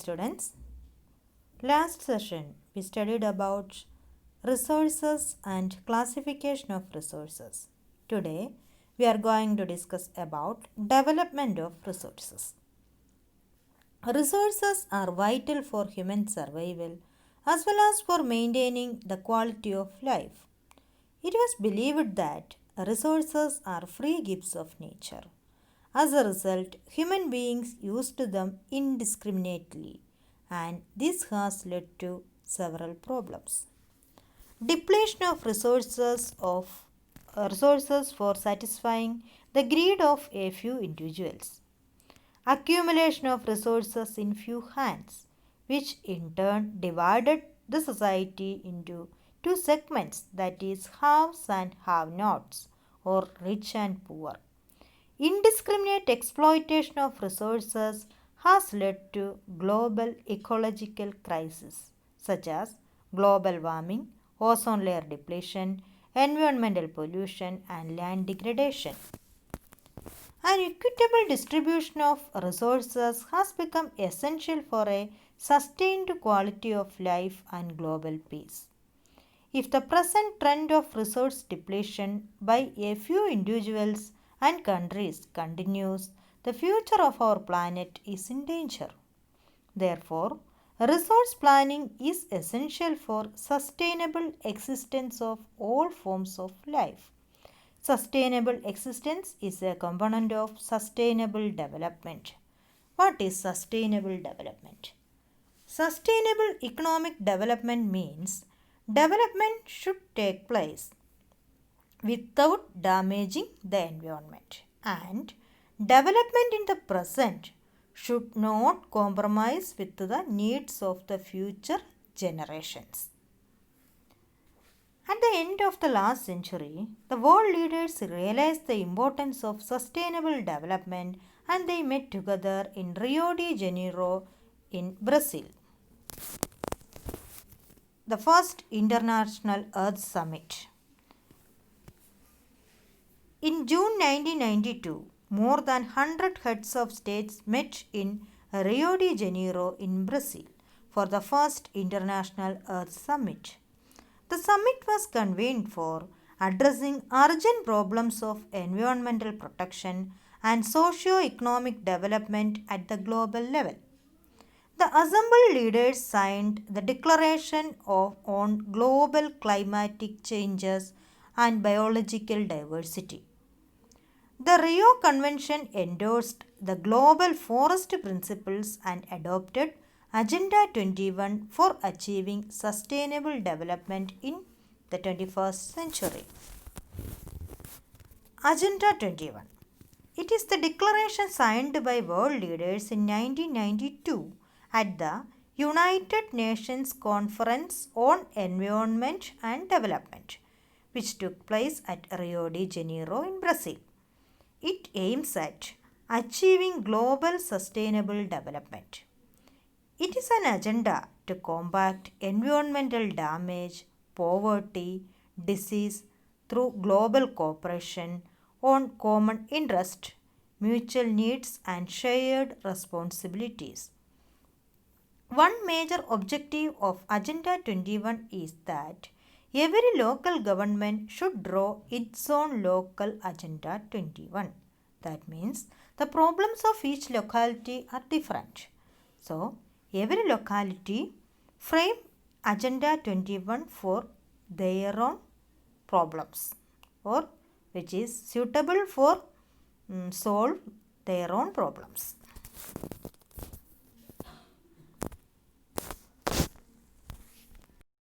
Students, last session we studied about resources and classification of resources. Today we are going to discuss about development of resources. Resources are vital for human survival as well as for maintaining the quality of life. It was believed that resources are free gifts of nature. As a result, human beings used them indiscriminately, and this has led to several problems. Depletion of resources for satisfying the greed of a few individuals. Accumulation of resources in few hands, which in turn divided the society into two segments, that is, haves and have nots, or rich and poor. Indiscriminate exploitation of resources has led to global ecological crises such as global warming, ozone layer depletion, environmental pollution, and land degradation. An equitable distribution of resources has become essential for a sustained quality of life and global peace. If the present trend of resource depletion by a few individuals and countries continues, the future of our planet is in danger. Therefore, resource planning is essential for sustainable existence of all forms of life. Sustainable existence is a component of sustainable development. What is sustainable development? Sustainable economic development means development should take place without damaging the environment, and development in the present should not compromise with the needs of the future generations. At the end of the last century, the world leaders realized the importance of sustainable development and they met together in Rio de Janeiro in Brazil. The first International Earth Summit. In June 1992, more than 100 heads of states met in Rio de Janeiro in Brazil for the first International Earth Summit. The summit was convened for addressing urgent problems of environmental protection and socio-economic development at the global level. The assembled leaders signed the Declaration on Global Climatic Changes and Biological Diversity. The Rio Convention endorsed the Global Forest Principles and adopted Agenda 21 for achieving sustainable development in the 21st century. Agenda 21. It is the declaration signed by world leaders in 1992 at the United Nations Conference on Environment and Development, which took place at Rio de Janeiro in Brazil. It aims at achieving global sustainable development. It is an agenda to combat environmental damage, poverty, disease through global cooperation on common interest, mutual needs, and shared responsibilities. One major objective of Agenda 21 is that every local government should draw its own local Agenda 21. That means the problems of each locality are different. So, every locality frame Agenda 21 for their own problems, or which is suitable for solve their own problems.